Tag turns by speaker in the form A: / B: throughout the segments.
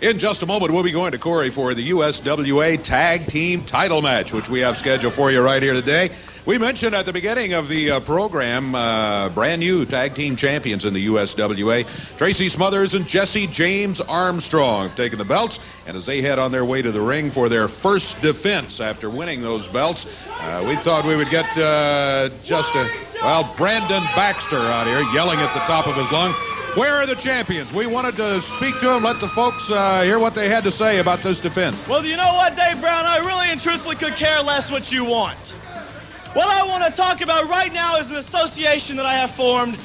A: In just a moment, we'll be going to Corey for the USWA Tag Team Title Match, which we have scheduled for you right here today. We mentioned at the beginning of the program, brand new tag team champions in the USWA. Tracy Smothers and Jesse James Armstrong have taken the belts, and as they head on their way to the ring for their first defense after winning those belts, we thought we would get Brandon Baxter out here yelling at the top of his lung. Where are the champions? We wanted to speak to them, let the folks hear what they had to say about this defense.
B: Well, you know what, Dave Brown? I really and truthfully could care less what you want. What I want to talk about right now is an association that I have formed.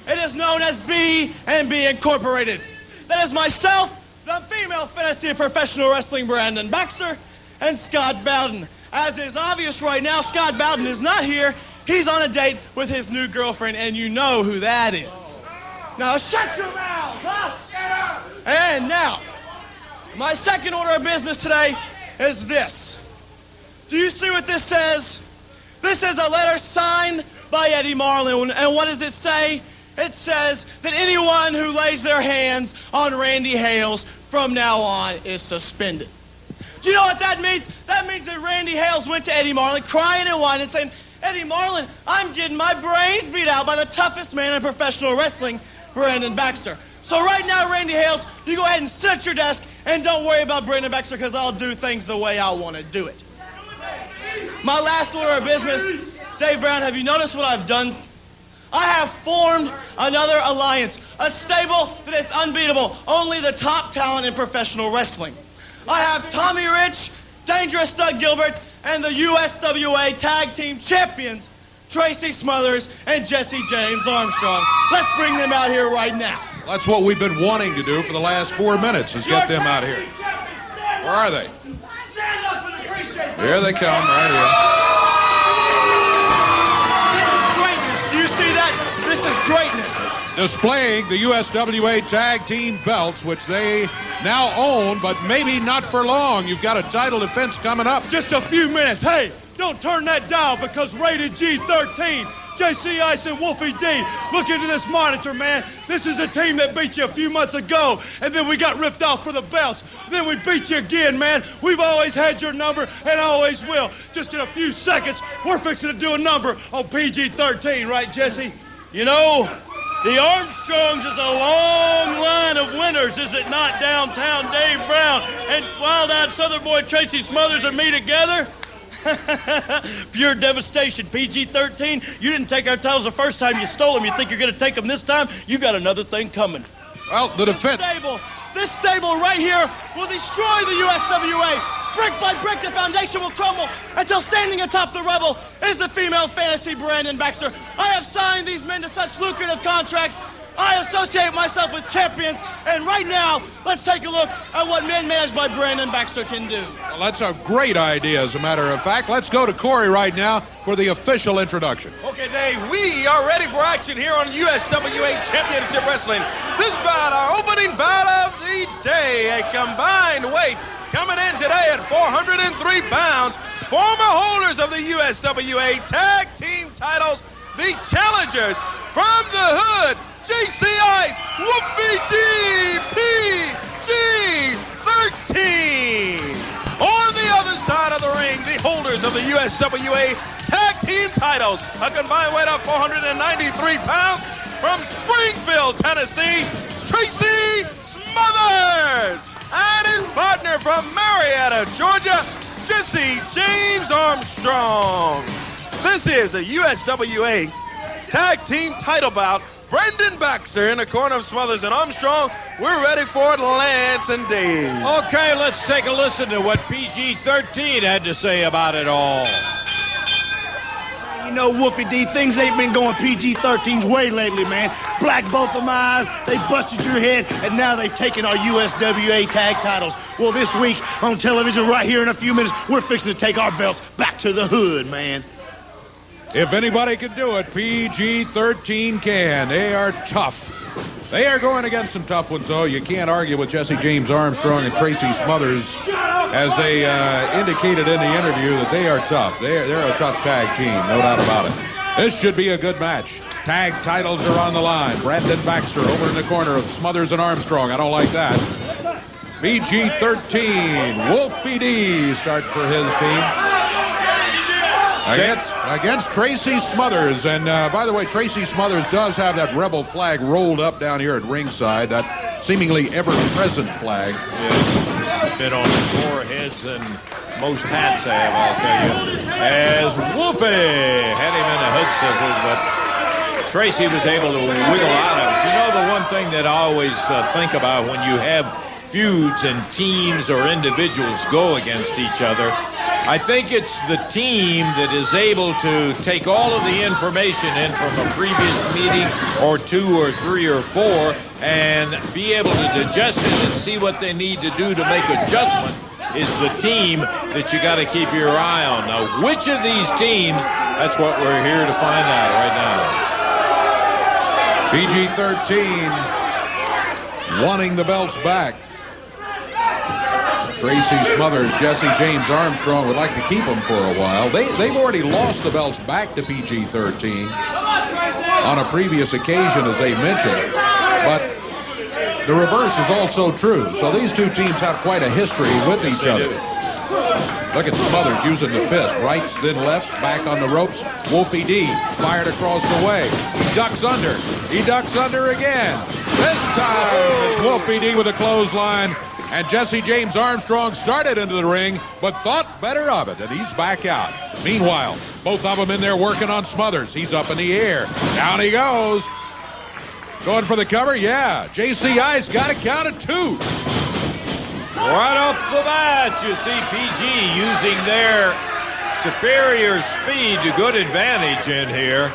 B: It is known as B&B Incorporated. That is myself, the female fantasy of professional wrestling Brandon Baxter, and Scott Bowden. As is obvious right now, Scott Bowden is not here. He's on a date with his new girlfriend, and you know who that is. Now, shut your mouth, huh? Shut up! And now, my second order of business today is this. Do you see what this says? This is a letter signed by Eddie Marlin, and what does it say? It says that anyone who lays their hands on Randy Hales from now on is suspended. Do you know what that means? That means that Randy Hales went to Eddie Marlin crying and whining, saying, Eddie Marlin, I'm getting my brains beat out by the toughest man in professional wrestling, Brandon Baxter. So right now, Randy Hales, you go ahead and sit at your desk and don't worry about Brandon Baxter because I'll do things the way I want to do it. My last order of business, Dave Brown, have you noticed what I've done? I have formed another alliance, a stable that is unbeatable, only the top talent in professional wrestling. I have Tommy Rich, Dangerous Doug Gilbert, and the USWA Tag Team Champions, Tracy Smothers and Jesse James Armstrong. Let's bring them out here right now.
A: That's what we've been wanting to do for the last 4 minutes, is get them out here. Where are they?
B: Stand up and appreciate them.
A: Here they come, right here.
B: This is greatness. Do you see that? This is greatness.
A: Displaying the USWA Tag Team belts, which they now own, but maybe not for long. You've got a title defense coming up.
C: Just a few minutes. Hey, don't turn that dial because rated G13, JC Ice and Wolfie D. Look into this monitor, man. This is a team that beat you a few months ago, and then we got ripped off for the belts. Then we beat you again, man. We've always had your number and always will. Just in a few seconds, we're fixing to do a number on PG-13, right, Jesse?
D: You know, the Armstrongs is a long line of winners, is it not, downtown Dave Brown and wild-eyed Southern boy Tracy Smothers and me together? Pure devastation. PG-13, you didn't take our titles the first time you stole them. You think you're going to take them this time? You got another thing coming.
A: Well, the defense.
B: This stable right here will destroy the USWA. Brick by brick, the foundation will crumble until standing atop the rubble is the female fantasy Brandon Baxter. I have signed these men to such lucrative contracts. I associate myself with champions, and right now, let's take a look at what men managed by Brandon Baxter can do.
A: Well, that's a great idea, as a matter of fact. Let's go to Corey right now for the official introduction.
E: Okay, Dave, we are ready for action here on USWA Championship Wrestling. This bout, our opening bout of the day, a combined weight coming in today at 403 pounds. Former holders of the USWA Tag Team titles, the challengers from the hood, JC Ice, Whoopie D, PG-13. On the other side of the ring, the holders of the USWA Tag Team titles, a combined weight of 493 pounds, from Springfield, Tennessee, Tracy Smothers. And his partner from Marietta, Georgia, Jesse James Armstrong. This is a USWA Tag Team title bout. Brandon Baxter in the corner of Smothers and Armstrong. We're ready for it, Lance and Dave.
F: Okay, let's take a listen to what PG-13 had to say about it all.
G: You know, Wolfie D, things ain't been going PG-13's way lately, man. Black both of my eyes, they busted your head, and now they've taken our USWA tag titles. Well, this week on television right here in a few minutes, we're fixing to take our belts back to the hood, man.
A: If anybody can do it, PG-13 can. They are tough. They are going against some tough ones, though. You can't argue with Jesse James Armstrong and Tracy Smothers, as they indicated in the interview, that they are tough. They're a tough tag team, no doubt about it. This should be a good match. Tag titles are on the line. Brandon Baxter over in the corner of Smothers and Armstrong. I don't like that. PG-13, Wolfie D start for his team. Against Tracy Smothers. And by the way, Tracy Smothers does have that rebel flag rolled up down here at ringside, that seemingly ever-present flag.
F: Yeah, it's been on more heads than most hats have, I'll tell you. As Wolfie had him in the hood scissors, but Tracy was able to wiggle out of it. You know, the one thing that I always think about when you have feuds and teams or individuals go against each other, I think it's the team that is able to take all of the information in from a previous meeting or 2 or 3 or 4 and be able to digest it and see what they need to do to make adjustment is the team that you got to keep your eye on. Now, which of these teams, that's what we're here to find out right now.
A: PG-13 wanting the belts back. Tracy Smothers, Jesse James Armstrong would like to keep them for a while. They've already lost the belts back to PG-13 on a previous occasion, as they mentioned. But the reverse is also true. So these two teams have quite a history with each other. Look at Smothers using the fist. Rights, then lefts, back on the ropes. Wolfie D fired across the way. He ducks under. He ducks under again. This time it's Wolfie D with a clothesline. And Jesse James Armstrong started into the ring, but thought better of it, and he's back out. Meanwhile, both of them in there working on Smothers. He's up in the air. Down he goes. Going for the cover? Yeah. JC Ice got a count of 2.
F: Right off the bat, you see PG using their superior speed to good advantage in here.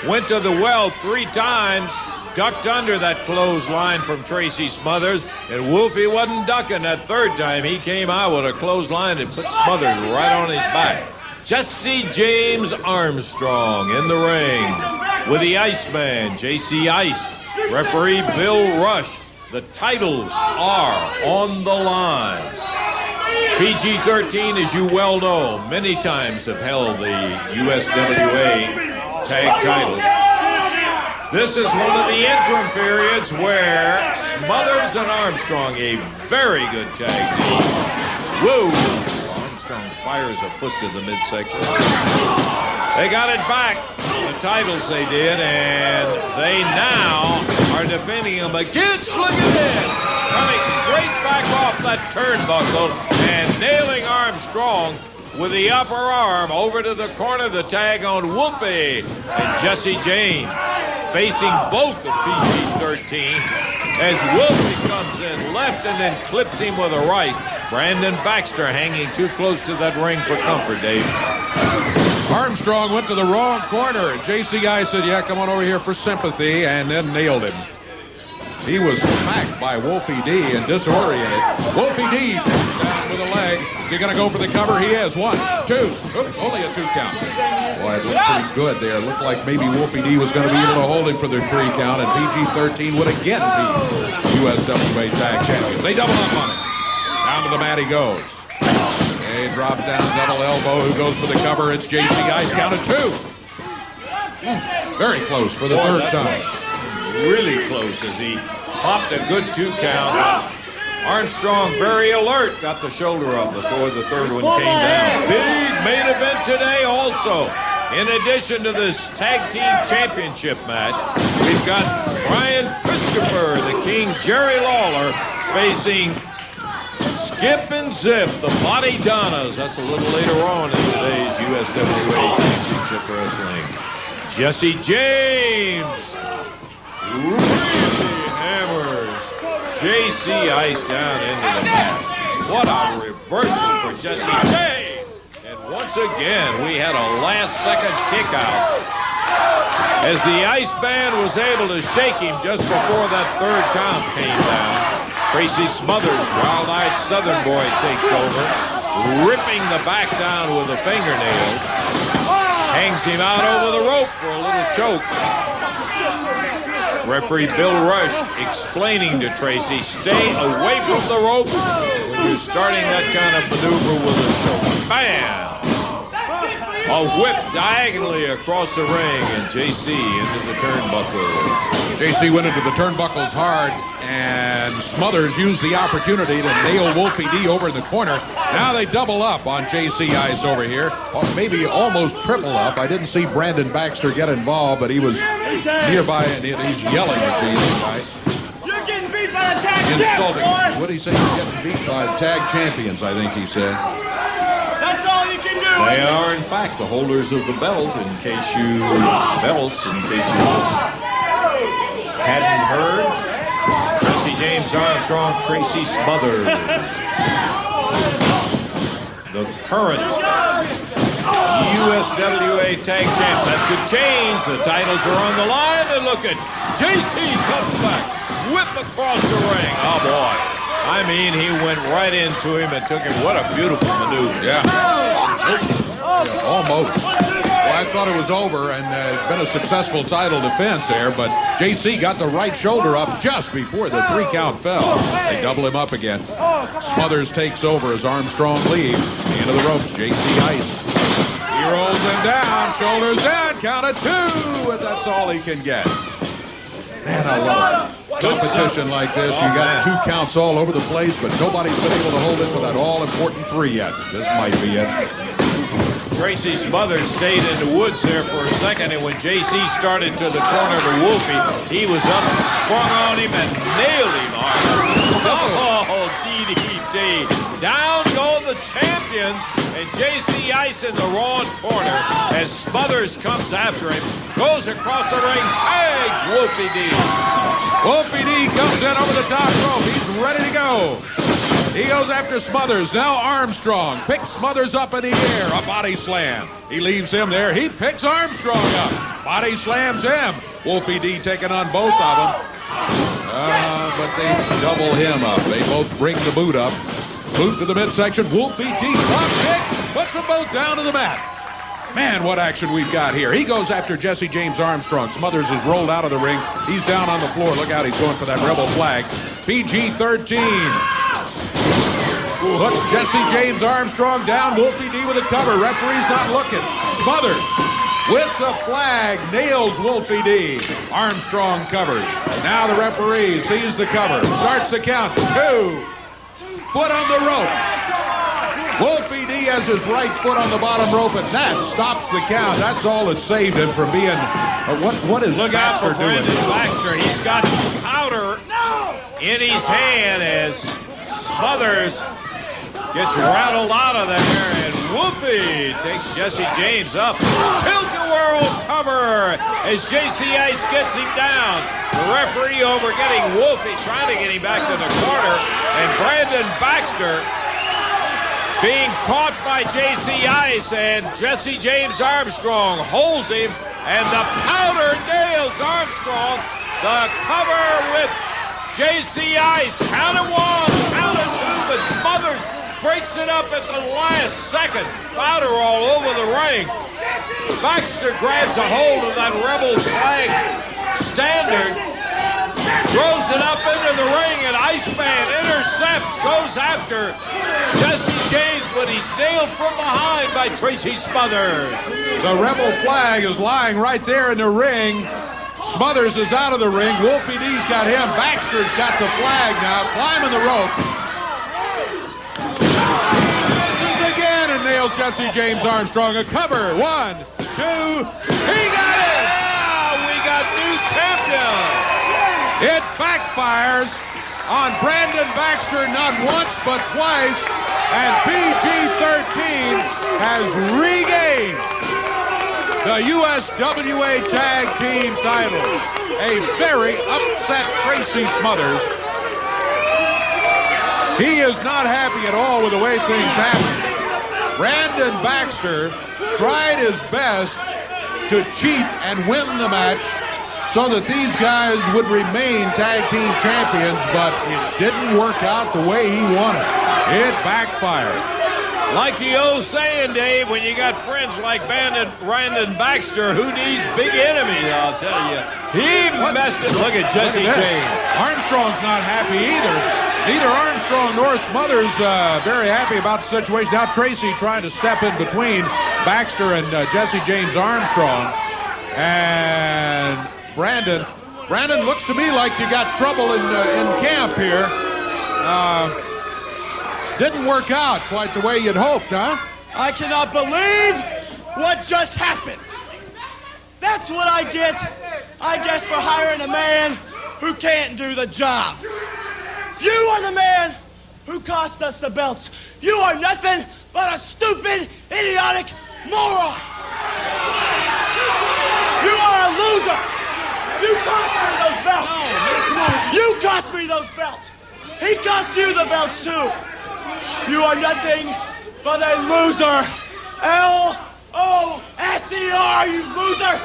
F: Went to the well 3 times. Ducked under that clothesline from Tracy Smothers, and Wolfie wasn't ducking that 3rd time. He came out with a clothesline and put Smothers right on his back. Jesse James Armstrong in the ring with the Iceman, JC Ice, referee Bill Rush. The titles are on the line. PG-13, as you well know, many times have held the USWA tag title. This is one of the interim periods where Smothers and Armstrong, a very good tag team. Whoa! Armstrong fires a foot to the midsection. They got it back, the titles they did, and they now are defending them against, look at this, coming straight back off that turnbuckle and nailing Armstrong with the upper arm over to the corner of the tag on Wolfie and Jesse James. Facing both of PG-13 as Wolfie comes in left and then clips him with a right. Brandon Baxter hanging too close to that ring for comfort, Dave.
A: Armstrong went to the wrong corner, and JC Ice said, yeah, come on over here for sympathy, and then nailed him. He was smacked by Wolfie D and disoriented. Wolfie D takes down with a leg. Is he going to go for the cover? He is. 1, 2. Oop, only a 2 count. Boy, it looked pretty good there. It looked like maybe Wolfie D was going to be able to hold him for their 3 count, and PG-13 would again be USWA Tag Champions. They double up on it. Down to the mat he goes. He drops down, double elbow. Who goes for the cover? It's JC Ice, count of 2. Very close for the 3rd time.
F: Really close as he popped a good 2 count. Armstrong very alert, got the shoulder up before the 3rd one came down. Big main event today also. In addition to this tag team championship match, we've got Brian Christopher, the King Jerry Lawler, facing Skip and Zip, the Body Donnas. That's a little later on in today's USWA Championship Wrestling. Jesse James really hammers JC Ice down into the mat. What a reversal for Jesse James. And once again, we had a last-second kick out as the Ice Band was able to shake him just before that 3rd count came down. Tracy Smothers, wild-eyed Southern boy, takes over, ripping the back down with a fingernail. Hangs him out over the rope for a little choke. Referee Bill Rush explaining to Tracy, stay away from the rope when you're starting that kind of maneuver with a choke. Bam! A whip diagonally across the ring, and JC into the turnbuckles.
A: JC went into the turnbuckles hard, and Smothers used the opportunity to nail Wolfie D over in the corner. Now they double up on JC Ice over here. Maybe almost triple up. I didn't see Brandon Baxter get involved, but he was nearby, and he's yelling at JC Ice.
B: You're getting beat by the tag champ, boy!
A: What did he say? He's getting beat by tag champions, I think he said.
B: That's all you can do!
F: They are, in fact, the holders of the belt, in case you hadn't heard. Jesse James Armstrong, Tracy Smothers. The current USWA Tag Champs. That could change. The titles are on the line, and look at JC comes back. Whip across the ring. Oh, boy. I mean, he went right into him and took him. What a beautiful maneuver.
A: Yeah, almost. Well, I thought it was over, and it's been a successful title defense there, but JC got the right shoulder up just before the 3 count fell. They double him up again. Smothers takes over as Armstrong leaves. The end of the ropes, JC Ice. He rolls him down, shoulders down, count of 2, and that's all he can get. Man, I love it. Competition like this, you got 2 counts all over the place, but nobody's been able to hold it for that all-important 3 yet. This might be it.
F: Tracy Smothers stayed in the woods there for a second, and when JC started to the corner to Wolfie, he was up, sprung on him, and nailed him hard. Oh, DDT. Down go the champions, and JC Ice in the wrong corner as Smothers comes after him, goes across the ring, tags Wolfie D.
A: Wolfie D comes in over the top rope. He's ready to go. He goes after Smothers. Now Armstrong picks Smothers up in the air. A body slam. He leaves him there. He picks Armstrong up. Body slams him. Wolfie D taking on both of them. But they double him up. They both bring the boot up. Boot to the midsection. Wolfie D drop kick. Puts them both down to the mat. Man, what action we've got here. He goes after Jesse James Armstrong. Smothers is rolled out of the ring. He's down on the floor. Look out, he's going for that rebel flag. PG-13. Put Jesse James Armstrong down. Wolfie D with a cover. Referee's not looking. Smothers with the flag nails Wolfie D. Armstrong covers. Now the referee sees the cover. Starts the count. 2. Foot on the rope. Wolfie D has his right foot on the bottom rope, and that stops the count. That's all that saved him from being... What is
F: Look
A: Baxter
F: out for
A: doing?
F: Brandon Baxter. He's got powder in his hand as Smothers gets rattled out of there, and Wolfie takes Jesse James up. Tilt-a-whirl cover as JC Ice gets him down. The referee over getting Wolfie, trying to get him back to the corner, and Brandon Baxter being caught by JC Ice, and Jesse James Armstrong holds him, and the powder nails Armstrong. The cover with JC Ice. Count of 1, count of 2, but Smothers breaks it up at the last second. Powder all over the ring. Baxter grabs a hold of that rebel flag standard, throws it up into the ring, and Iceman intercepts, goes after Jesse James, but he's nailed from behind by Tracy Smothers.
A: The rebel flag is lying right there in the ring. Smothers is out of the ring. Wolfie D's got him. Baxter's got the flag now, climbing the rope. Misses again and nails Jesse James Armstrong. A cover. 1, 2. He got it!
F: Yeah, we got new champion.
A: It backfires on Brandon Baxter not once but twice, and PG-13 has regained the USWA Tag Team titles. A very upset Tracy Smothers. He is not happy at all with the way things happened. Brandon Baxter tried his best to cheat and win the match so that these guys would remain tag team champions, but it didn't work out the way he wanted. It backfired.
F: Like the old saying, Dave, when you got friends like Brandon Baxter, who needs big enemies, I'll tell you. He messed it. Look at Jesse James.
A: Armstrong's not happy either. Neither Armstrong nor Smothers very happy about the situation. Now Tracy trying to step in between. Baxter and Jesse James Armstrong. And Brandon looks to me like you got trouble in camp here. Didn't work out quite the way you'd hoped, huh?
B: I cannot believe what just happened. That's what I get, I guess, for hiring a man who can't do the job. You are the man who cost us the belts. You are nothing but a stupid, idiotic moron. You are a loser. You cost me those belts. You cost me those belts. He cost you the belts, too. You are nothing but a loser. L-O-S-E-R, you loser.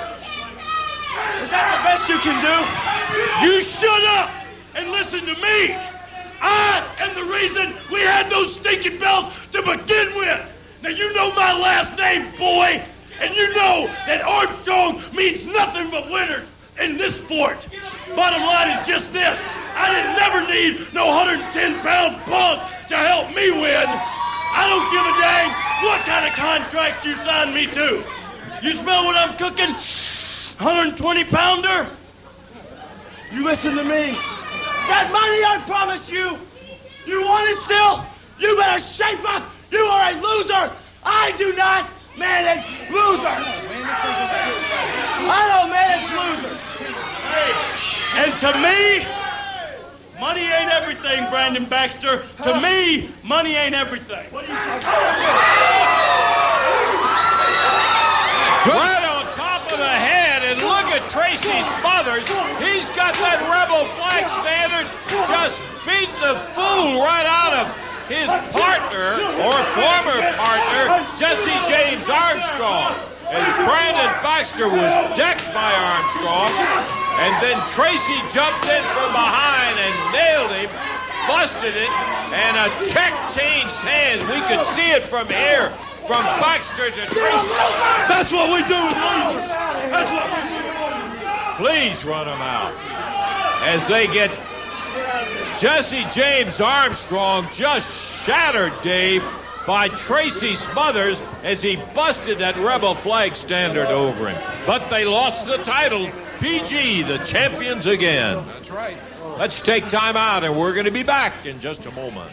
B: Is that the best you can do?
D: You shut up and listen to me. I am the reason we had those stinking belts to begin with. Now you know my last name, boy, and you know that Armstrong means nothing but winners in this sport. Bottom line is just this. I didn't never need no 110-pound punk to help me win. I don't give a dang what kind of contract you signed me to. You smell what I'm cooking? 120-pounder?
B: You listen to me. That money I promised you, you want it still? You better shape up. You are a loser. I do not manage losers. I don't manage losers.
D: Hey, and to me, money ain't everything, Brandon Baxter. To me, money ain't everything.
F: Right on top of the head, and look at Tracy Smothers. He's got that rebel flag standard, just beat the fool right out of his partner, or former partner, Jesse James Armstrong. And Brandon Baxter was decked by Armstrong, and then Tracy jumped in from behind and nailed him, busted it, and a check changed hands. We could see it from here. From Baxter to Tracy.
C: That's what we do with losers. That's what we do with losers.
F: Please run them out. As they get Jesse James Armstrong just shattered, Dave, by Tracy Smothers as he busted that rebel flag standard over him. But they lost the title. PG, the champions again.
A: That's right.
F: Let's take time out, and we're going to be back in just a moment.